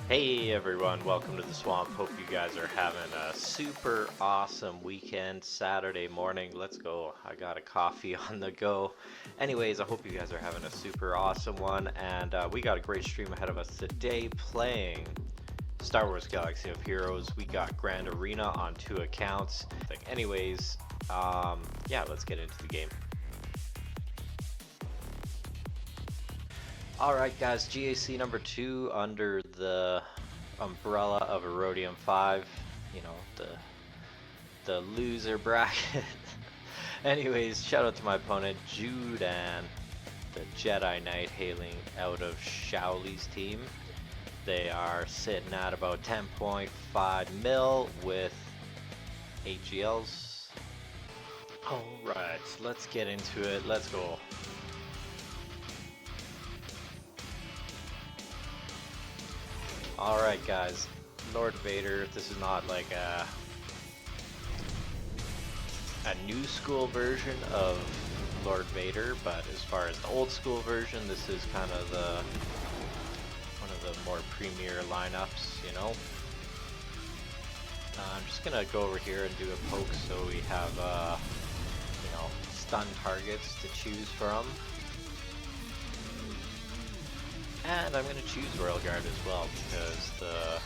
Hey everyone, welcome to the swamp. Hope you guys are having a super awesome weekend, Saturday morning. Let's go. I got a coffee on the go. Anyways, I hope you guys are having a super awesome one, and we got a great stream ahead of us today playing Star Wars Galaxy of Heroes. We got Grand Arena on 2 accounts. Anyways, yeah, let's get into the game. Alright guys, GAC number 2 under the umbrella of Erodium 5, you know, the loser bracket. Anyways, shout out to my opponent, Judan, the Jedi Knight hailing out of Shaoli's team. They are sitting at about 10.5 mil with AGLs. Alright, let's get into it, let's go. Alright guys, Lord Vader, this is not like a new school version of Lord Vader, but as far as the old school version, this is kind of one of the more premier lineups, you know. I'm just gonna go over here and do a poke so we have, you know, stun targets to choose from. And I'm going to choose Royal Guard as well because the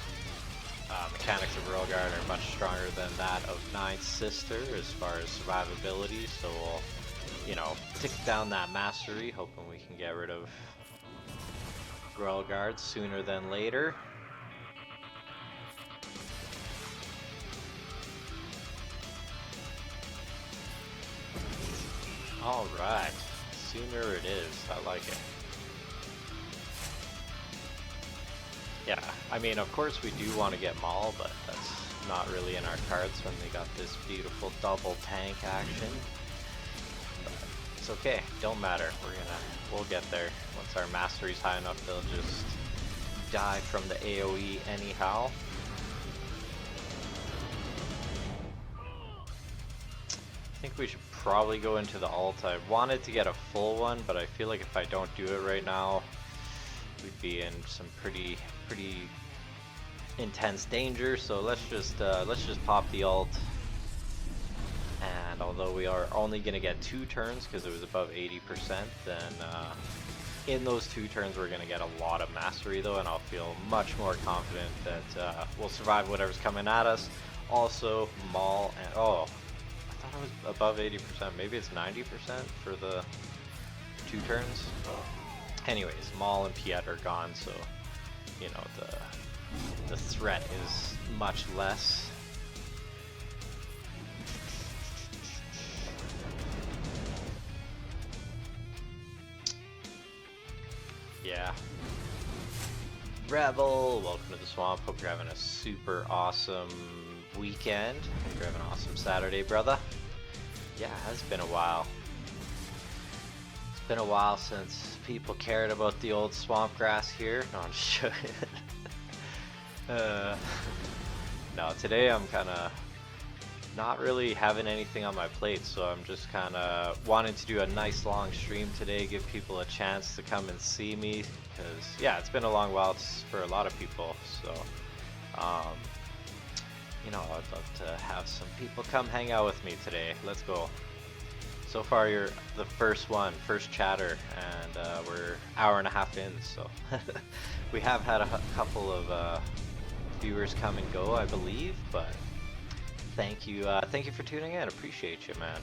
mechanics of Royal Guard are much stronger than that of Ninth Sister as far as survivability, so we'll, you know, tick down that mastery, hoping we can get rid of Royal Guard sooner than later. Alright, sooner it is, I like it. Yeah, I mean, of course we do want to get Maul, but that's not really in our cards when they got this beautiful double tank action. But it's okay, don't matter. We'll get there. Once our mastery's high enough, they'll just die from the AoE anyhow. I think we should probably go into the ult. I wanted to get a full one, but I feel like if I don't do it right now, we'd be in some pretty intense danger. So let's just pop the ult. And although we are only gonna get 2 turns because it was above 80%, then in those 2 turns we're gonna get a lot of mastery though, and I'll feel much more confident that we'll survive whatever's coming at us. Also, Maul and oh, I thought it was above 80%. Maybe it's 90% for the 2 turns. Anyways, Maul and Piet are gone, so you know the threat is much less. Yeah. Rebel, welcome to the swamp. Hope you're having a super awesome weekend. Hope you're having an awesome Saturday, brother. Yeah, it has been a while. It's been a while since people cared about the old swamp grass here. No, I'm just joking. No, today I'm kind of not really having anything on my plate, so I'm just kind of wanting to do a nice long stream today, give people a chance to come and see me, because yeah, it's been a long while for a lot of people, so you know, I'd love to have some people come hang out with me today. Let's go. So far you're the first chatter, and we're hour and a half in, so we have had a couple of viewers come and go, I believe, but thank you for tuning in. Appreciate you, man.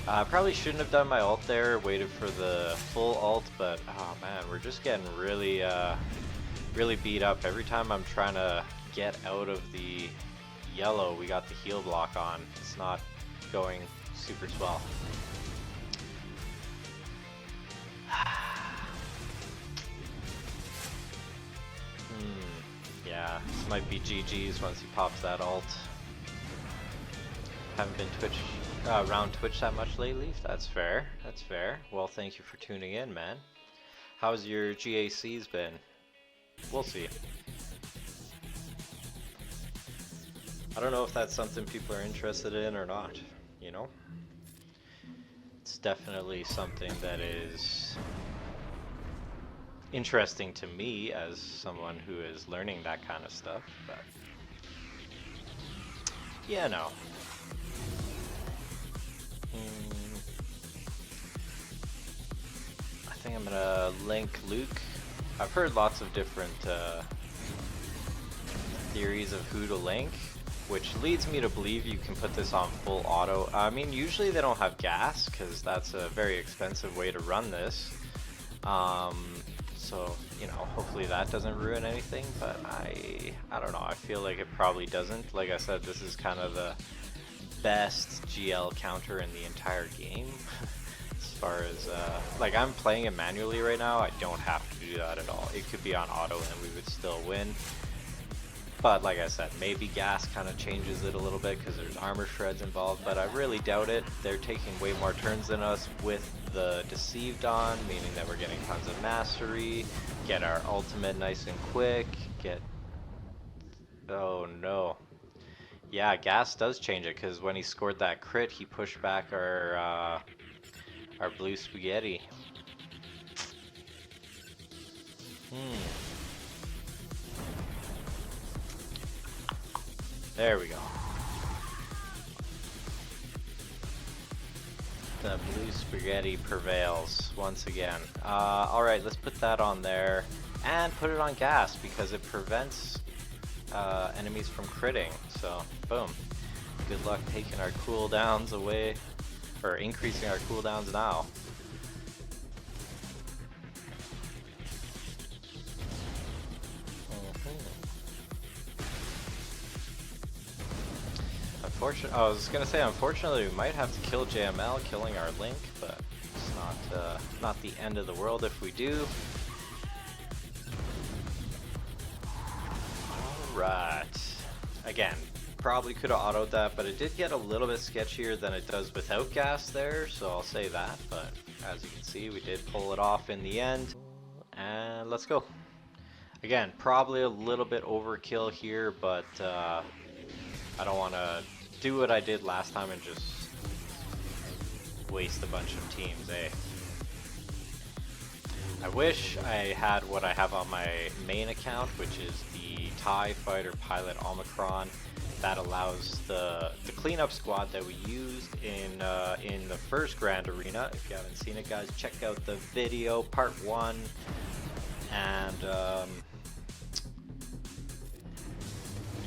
I probably shouldn't have done my ult there, waited for the full ult, but oh man, we're just getting really really beat up. Every time I'm trying to get out of the yellow, we got the heal block on. It's not going super swell. Yeah, this might be GG's once he pops that ult. Haven't been around Twitch that much lately. That's fair. That's fair. Well, thank you for tuning in, man. How's your GACs been? We'll see. I don't know if that's something people are interested in or not, you know? It's definitely something that is interesting to me as someone who is learning that kind of stuff, but yeah, no. I think I'm gonna link Luke. I've heard lots of different theories of who to link, which leads me to believe you can put this on full auto. I mean, usually they don't have gas because that's a very expensive way to run this. So, you know, hopefully that doesn't ruin anything, but I don't know, I feel like it probably doesn't. Like I said, this is kind of the best GL counter in the entire game. As far as, like I'm playing it manually right now, I don't have to do that at all. It could be on auto and we would still win. But like I said, maybe gas kind of changes it a little bit because there's armor shreds involved, but I really doubt it. They're taking way more turns than us with the Deceived on, meaning that we're getting tons of mastery, get our ultimate nice and quick, get... Oh no. Yeah, gas does change it because when he scored that crit, he pushed back our blue spaghetti. There we go. The blue spaghetti prevails once again. Alright, let's put that on there and put it on gas because it prevents enemies from critting. So, boom. Good luck taking our cooldowns away, or increasing our cooldowns now. I was gonna say, unfortunately, we might have to kill JML, killing our Link, but it's not the end of the world if we do. Alright. Again, probably could have autoed that, but it did get a little bit sketchier than it does without gas there, so I'll say that. But as you can see, we did pull it off in the end. And let's go. Again, probably a little bit overkill here, but I don't want to do what I did last time and just waste a bunch of teams, eh? I wish I had what I have on my main account, which is the TIE Fighter Pilot Omicron. That allows the cleanup squad that we used in the first Grand Arena. If you haven't seen it, guys, check out the video, part 1. And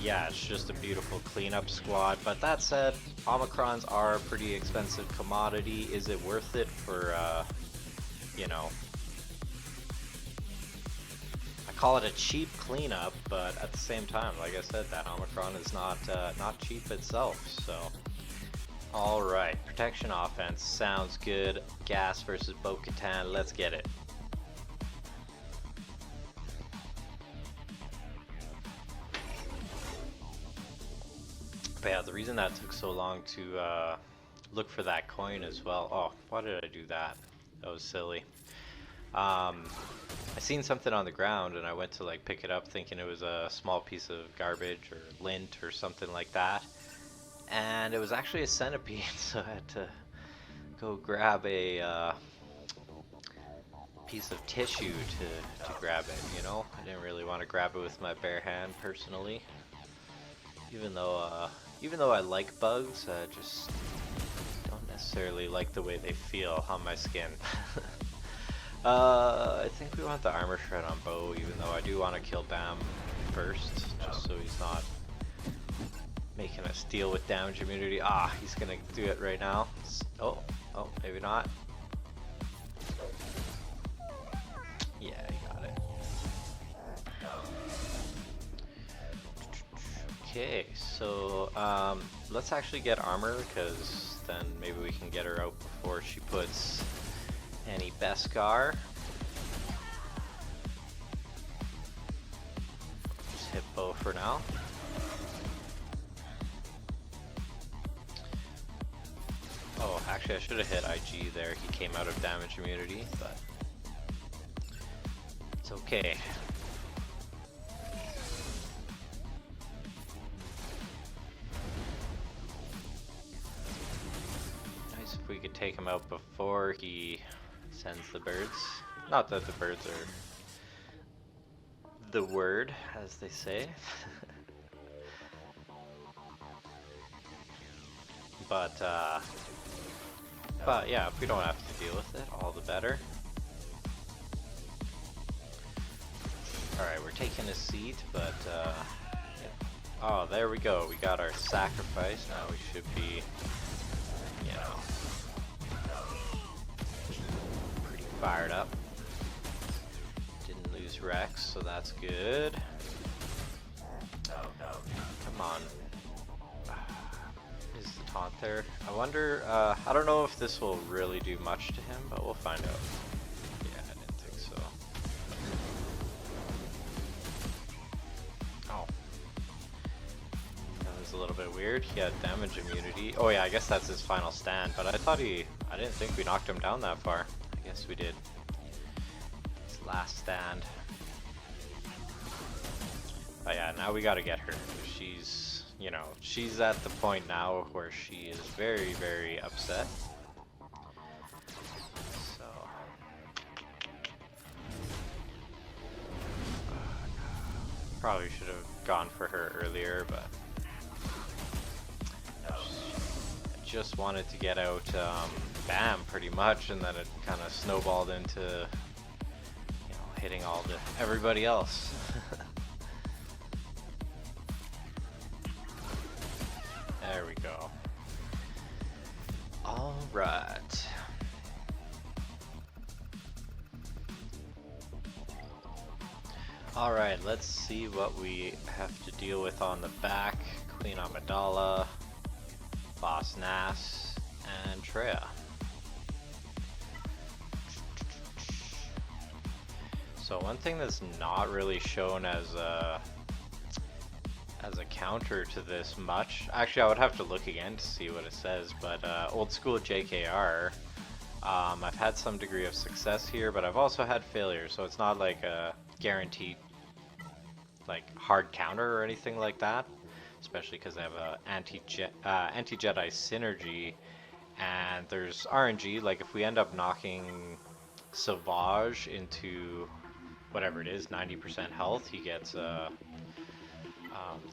yeah, it's just a beautiful cleanup squad. But that said, Omicrons are a pretty expensive commodity. Is it worth it for, you know, I call it a cheap cleanup, but at the same time, like I said, that Omicron is not cheap itself. So, all right, protection offense sounds good. Gas versus Bo-Katan, let's get it. But yeah, the reason that took so long to look for that coin as well. Oh, why did I do that? That was silly. I seen something on the ground and I went to like pick it up thinking it was a small piece of garbage or lint or something like that. And it was actually a centipede, so I had to go grab a piece of tissue to grab it, you know? I didn't really want to grab it with my bare hand personally. Even though I like bugs, I just don't necessarily like the way they feel on my skin. I think we want the armor shred on Bo, even though I do want to kill Bam first, just so he's not making us deal with damage immunity. Ah, he's gonna do it right now. Oh, maybe not. Yeah, he got it. Okay, so let's actually get armor, because then maybe we can get her out before she puts any Beskar. Just hit Bo for now. Oh, actually I should have hit IG there. He came out of damage immunity, but it's okay. Nice if we could take him out before he sends the birds. Not that the birds are the word, as they say. But yeah, if we don't have to deal with it, all the better. Alright, we're taking a seat, but yeah. Oh, there we go. We got our sacrifice. Now we should be, you know, pretty fired up. Didn't lose Rex, so that's good. Come on. Is the taunt there? I wonder, I don't know if this will really do much to him, but we'll find out. Yeah, I didn't think so. Oh. That was a little bit weird. He had damage immunity. Oh yeah, I guess that's his final stand, but I didn't think we knocked him down that far. I guess we did. His last stand. But yeah, now we gotta get her. She's, you know, she's at the point now where she is very, very upset. So. Probably should have gone for her earlier, but. I just wanted to get out Bam pretty much, and then it kind of snowballed into, you know, hitting everybody else. There we go. All right. All right, let's see what we have to deal with on the back. Queen Amidala, Boss Nass, and Treya. So one thing that's not really shown as a counter to this much. Actually, I would have to look again to see what it says, but old school JKR, I've had some degree of success here, but I've also had failure, so it's not like a guaranteed like hard counter or anything like that, especially because I have a anti-Jedi synergy, and there's RNG, like if we end up knocking SWGOH into whatever it is, 90% health, he gets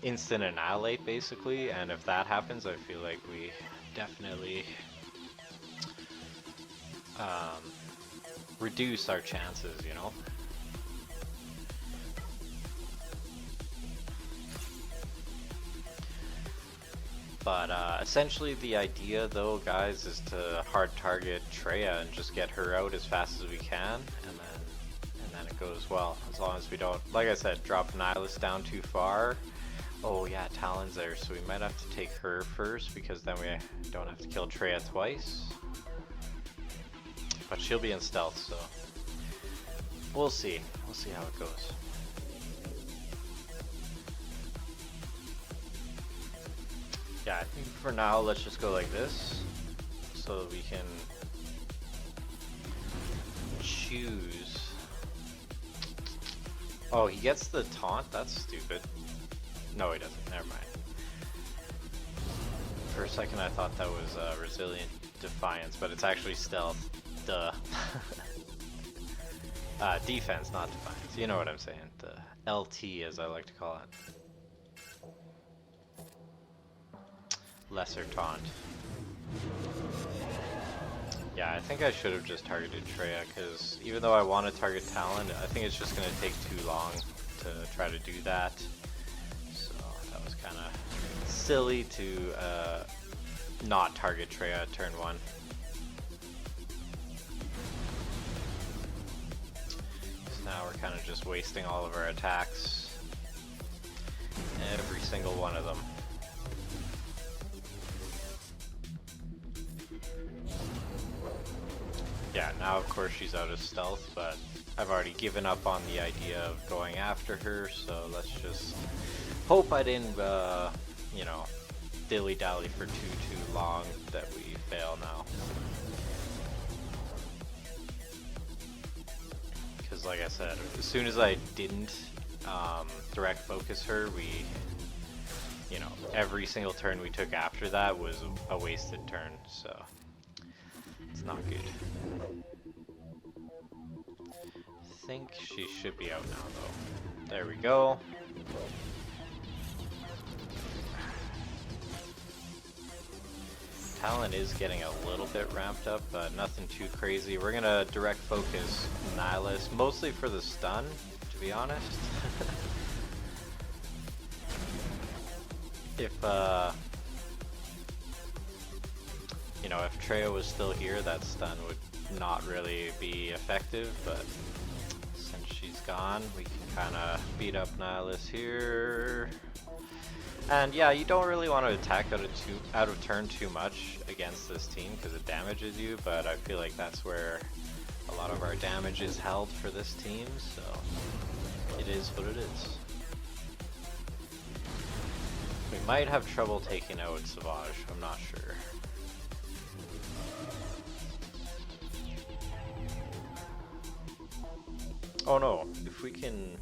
instant annihilate basically, and if that happens, I feel like we definitely reduce our chances, you know. But essentially the idea though, guys, is to hard target Treya and just get her out as fast as we can, and then it goes well, as long as we don't, like I said, drop Nihilus down too far. Oh yeah, Talon's there, so we might have to take her first, because then we don't have to kill Treya twice. But she'll be in stealth, so we'll see. We'll see how it goes. Yeah, I think for now, let's just go like this, so that we can choose. Oh, he gets the taunt? That's stupid. No, he doesn't. Never mind. For a second, I thought that was Resilient Defiance, but it's actually Stealth. Duh. Defense, not Defiance. You know what I'm saying. The LT, as I like to call it. Lesser Taunt. Yeah, I think I should have just targeted Treya, because even though I want to target Talon, I think it's just going to take too long to try to do that. That was kind of silly to not target Treya at turn 1. So now we're kind of just wasting all of our attacks. Every single one of them. Yeah, now of course she's out of stealth, but I've already given up on the idea of going after her, so let's just hope I didn't, you know, dilly-dally for too long that we fail now. Because like I said, as soon as I didn't direct focus her, you know, every single turn we took after that was a wasted turn, so it's not good. think she should be out now though. There we go. Talon is getting a little bit ramped up, but nothing too crazy. We're gonna direct focus Nihilus, mostly for the stun, to be honest. If you know, if Treya was still here, that stun would not really be effective, but since she's gone, we can kind of beat up Nihilus here. And yeah, you don't really want to attack out of turn too much against this team because it damages you, but I feel like that's where a lot of our damage is held for this team, so it is what it is. We might have trouble taking out SWGOH, I'm not sure. Oh no, if we can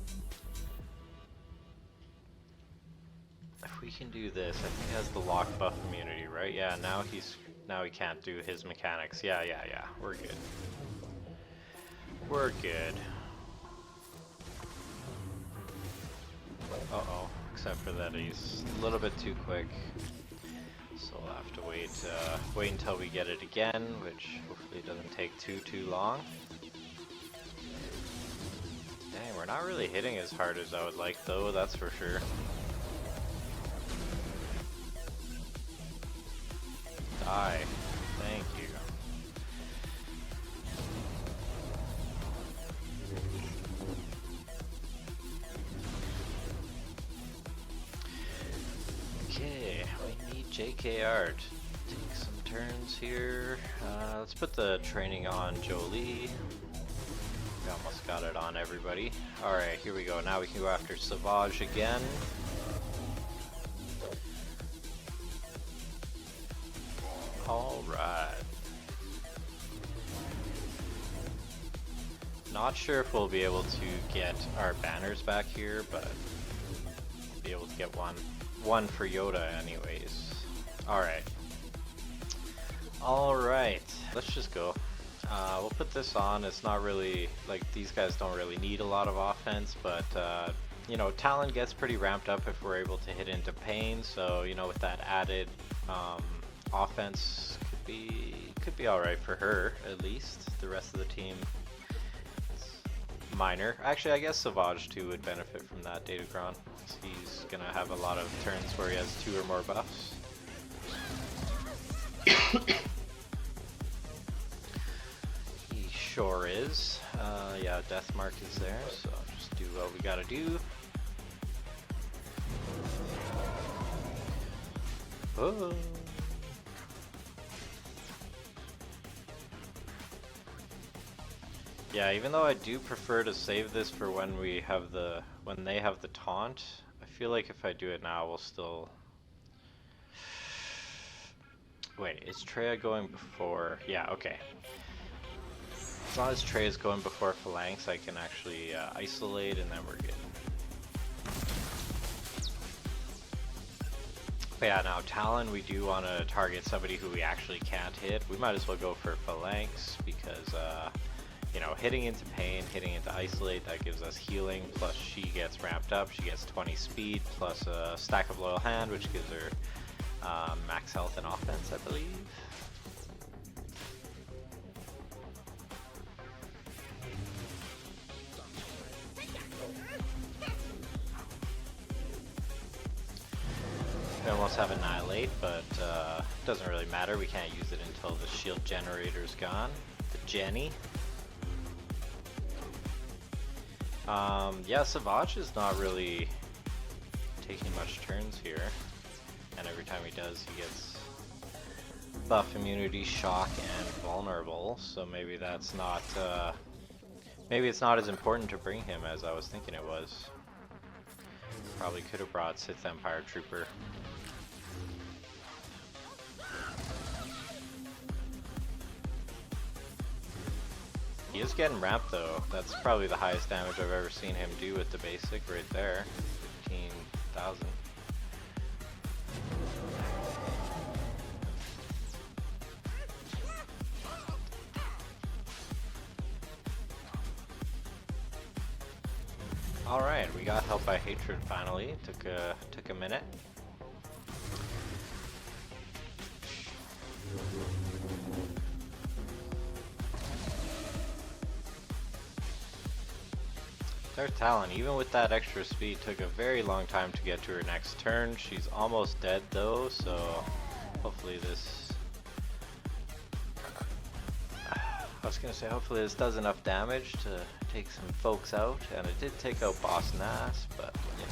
do this, I think he has the lock buff immunity, right? Yeah, now he can't do his mechanics. Yeah, we're good. We're good. Uh-oh, except for that he's a little bit too quick. So we'll have to wait until we get it again, which hopefully doesn't take too long. Dang, we're not really hitting as hard as I would like though, that's for sure. Die. Thank you. Okay, we need JKR to take some turns here. Let's put the training on Jolie. We almost got it on everybody. Alright, here we go. Now we can go after SWGOH again. Alright. Not sure if we'll be able to get our banners back here, but we'll be able to get one for Yoda anyways. Alright. Alright, let's just go. We'll put this on. It's not really, like, these guys don't really need a lot of offense, but you know, Talon gets pretty ramped up if we're able to hit into Pain, so you know, with that added offense could be alright for her, at least. The rest of the team is minor. Actually, I guess SWGOH too would benefit from that, Datagron. He's gonna have a lot of turns where he has 2 or more buffs. He sure is. Yeah, Death Mark is there, so just do what we gotta do. Oh. Yeah, even though I do prefer to save this for when they have the taunt, I feel like if I do it now, we'll still. Wait, is Treya going before? Yeah, okay. As long as Treya is going before Phalanx, I can actually isolate, and then we're good. But yeah, now Talon, we do want to target somebody who we actually can't hit. We might as well go for Phalanx because, you know, hitting into Pain, hitting into Isolate, that gives us healing, plus she gets ramped up, she gets 20 speed, plus a stack of Loyal Hand, which gives her max health and offense, I believe. We almost have Annihilate, but doesn't really matter. We can't use it until the shield generator's gone. The Jenny. Yeah, SWGOH is not really taking much turns here, and every time he does, he gets buff immunity, shock, and vulnerable. So maybe that's not. Maybe it's not as important to bring him as I was thinking it was. Probably could have brought Sith Empire Trooper. He is getting ramped though. That's probably the highest damage I've ever seen him do with the basic right there. 15,000. All right, we got help by hatred finally. Took a minute. Their talent, even with that extra speed, took a very long time to get to her next turn. She's almost dead though, so hopefully this... I was gonna say hopefully this does enough damage to take some folks out, and it did take out Boss Nass, but you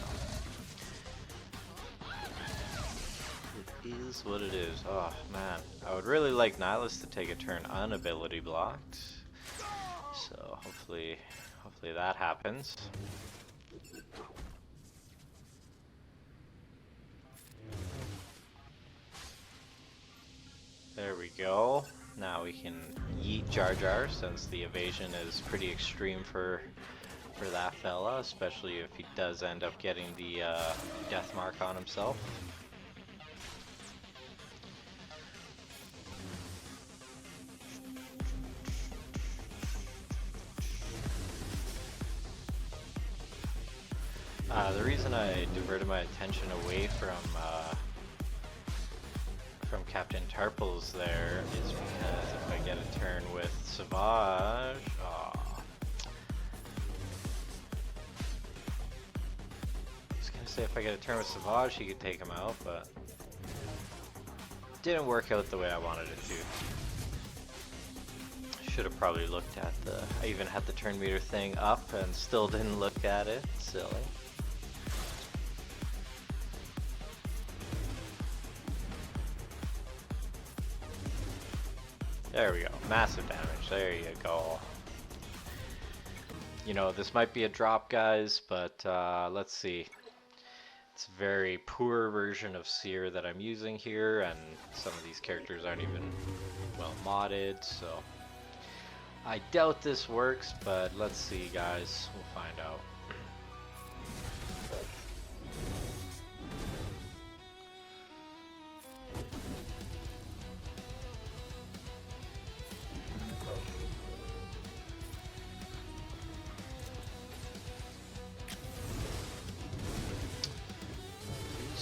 know. It is what it is. Oh man, I would really like Nihilus to take a turn unability blocked, so hopefully that happens. There we go. Now we can yeet Jar Jar, since the evasion is pretty extreme for that fella, especially if he does end up getting the death mark on himself. The reason I diverted my attention away from Captain Tarples there is because if I get a turn with SWGOH, I was gonna say if I get a turn with SWGOH, he could take him out, but didn't work out the way I wanted it to. Should have probably looked at I even had the turn meter thing up and still didn't look at it. Silly. There we go. Massive damage. There you go. You know, this might be a drop, guys, but let's see. It's a very poor version of Seer that I'm using here, and some of these characters aren't even well modded, so I doubt this works, but let's see, guys. We'll find out.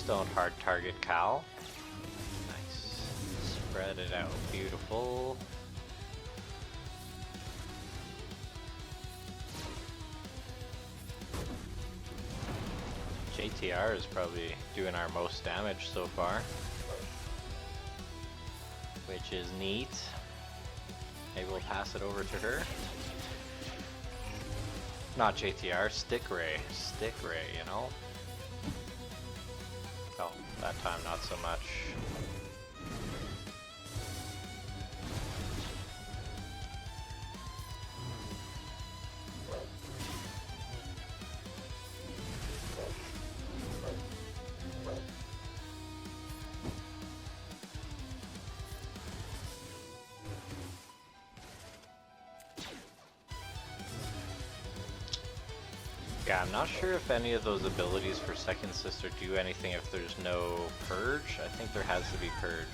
Don't hard target Cal. Nice. Spread it out. Beautiful. JTR is probably doing our most damage so far, which is neat. Maybe we'll pass it over to her. Not JTR, Stick Ray. Stick Ray, you know? Oh, that time not so much. Yeah, I'm not sure if any of those abilities for Second Sister do anything if there's no Purge. I think there has to be Purge.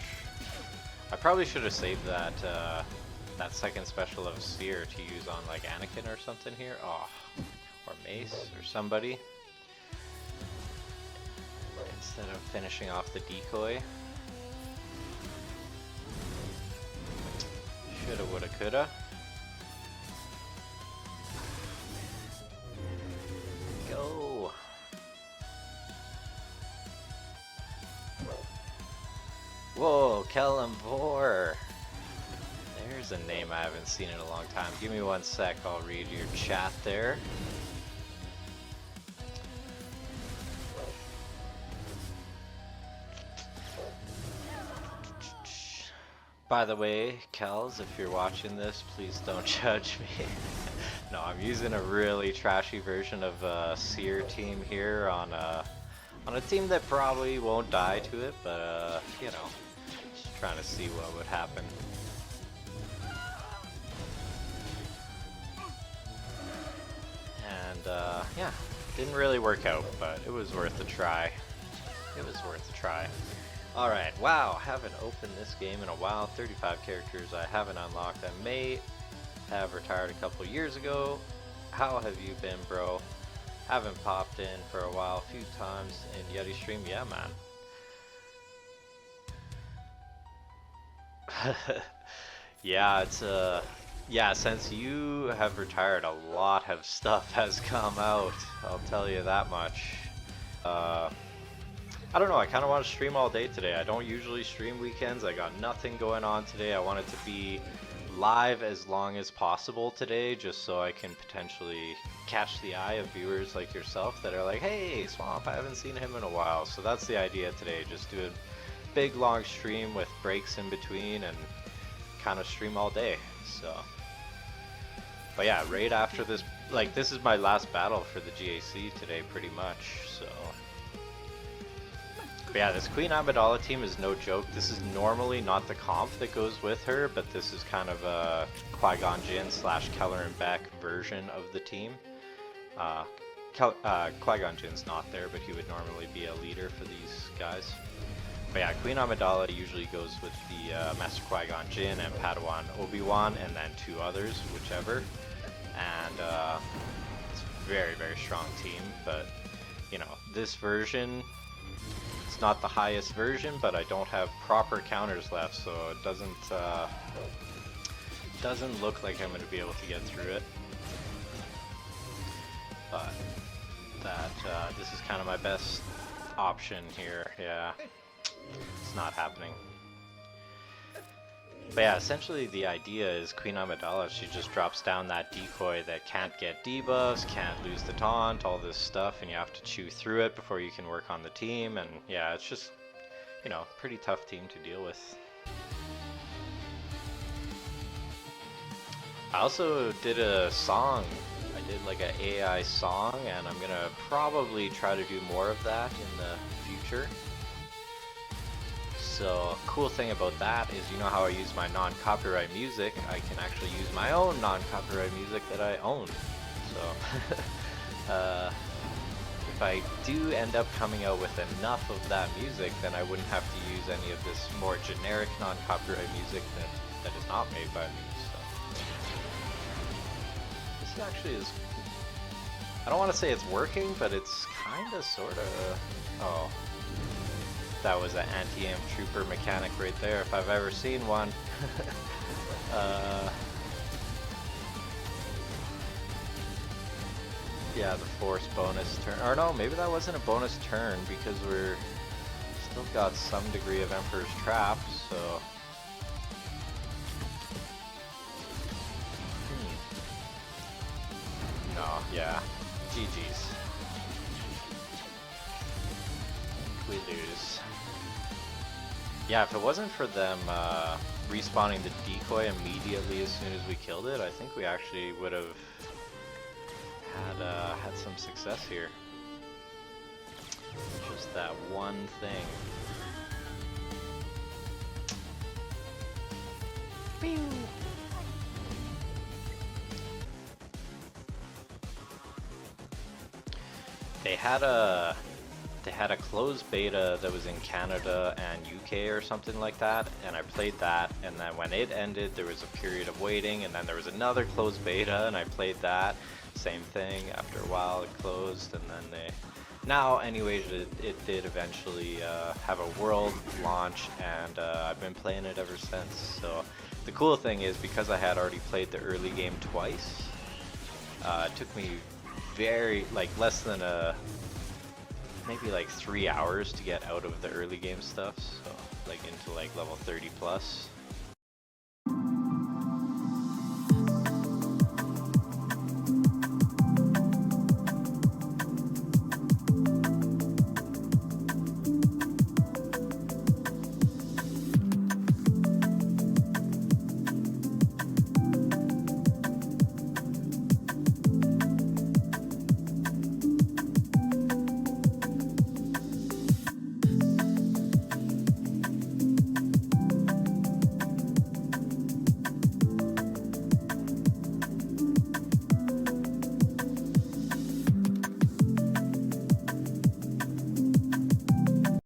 I probably should have saved that that second special of Seer to use on like Anakin or something here. Oh, or Mace or somebody. Instead of finishing off the decoy. Shoulda, woulda, coulda. Go. Whoa, Kellamvor. There's a name I haven't seen in a long time. Give me 1 sec, I'll read your chat there. By the way, Kels, if you're watching this, please don't judge me. No, I'm using a really trashy version of Seer team here on a team that probably won't die to it, but you know, just trying to see what would happen. And yeah, didn't really work out, but it was worth a try. It was worth a try. Alright, wow, haven't opened this game in a while. 35 characters I haven't unlocked. I may have retired a couple years ago. How have you been, bro? Haven't popped in for a while, a few times in Yeti stream. Yeah, man. Yeah, it's yeah, since you have retired, a lot of stuff has come out. I'll tell you that much. Uh, I don't know, I kind of want to stream all day today. I don't usually stream weekends. I got nothing going on today. I want it to be live as long as possible today, just so I can potentially catch the eye of viewers like yourself that are like, hey, Swamp, I haven't seen him in a while. So that's the idea today, just do a big long stream with breaks in between and kind of stream all day. So, but yeah, right after this, like, this is my last battle for the GAC today pretty much, so. But yeah, this Queen Amidala team is no joke. This is normally not the comp that goes with her, but this is kind of a Qui-Gon Jinn / Keller and Beck version of the team. Qui-Gon Jinn's not there, but he would normally be a leader for these guys. But yeah, Queen Amidala usually goes with the Master Qui-Gon Jinn and Padawan Obi-Wan, and then 2 others, whichever. And it's a very, very strong team, but you know, this version, it's not the highest version, but I don't have proper counters left, so it doesn't look like I'm going to be able to get through it. But that this is kind of my best option here. Yeah, it's not happening. But yeah, essentially the idea is Queen Amidala, she just drops down that decoy that can't get debuffs, can't lose the taunt, all this stuff, and you have to chew through it before you can work on the team, and yeah, it's just, you know, pretty tough team to deal with. I also did a song. I did like an AI song, and I'm gonna probably try to do more of that in the future. So, cool thing about that is, you know how I use my non-copyright music, I can actually use my own non-copyright music that I own. So, if I do end up coming out with enough of that music, then I wouldn't have to use any of this more generic non-copyright music that is not made by me. So, this actually is, I don't want to say it's working, but it's kind of, sort of, oh. That was an anti-amp trooper mechanic right there, if I've ever seen one. Yeah, the force bonus turn. Or no, maybe that wasn't a bonus turn because we're still got some degree of Emperor's Trap, so. No, yeah. GG's. We lose. Yeah, if it wasn't for them respawning the decoy immediately as soon as we killed it, I think we actually would have had some success here. Just that one thing. Pew! They had a closed beta that was in Canada and UK or something like that, and I played that, and then when it ended there was a period of waiting, and then there was another closed beta and I played that, same thing, after a while it closed, and then now anyways it did eventually have a world launch, and I've been playing it ever since. So the cool thing is, because I had already played the early game twice, it took me less than maybe like 3 hours to get out of the early game stuff, so like into like level 30 plus.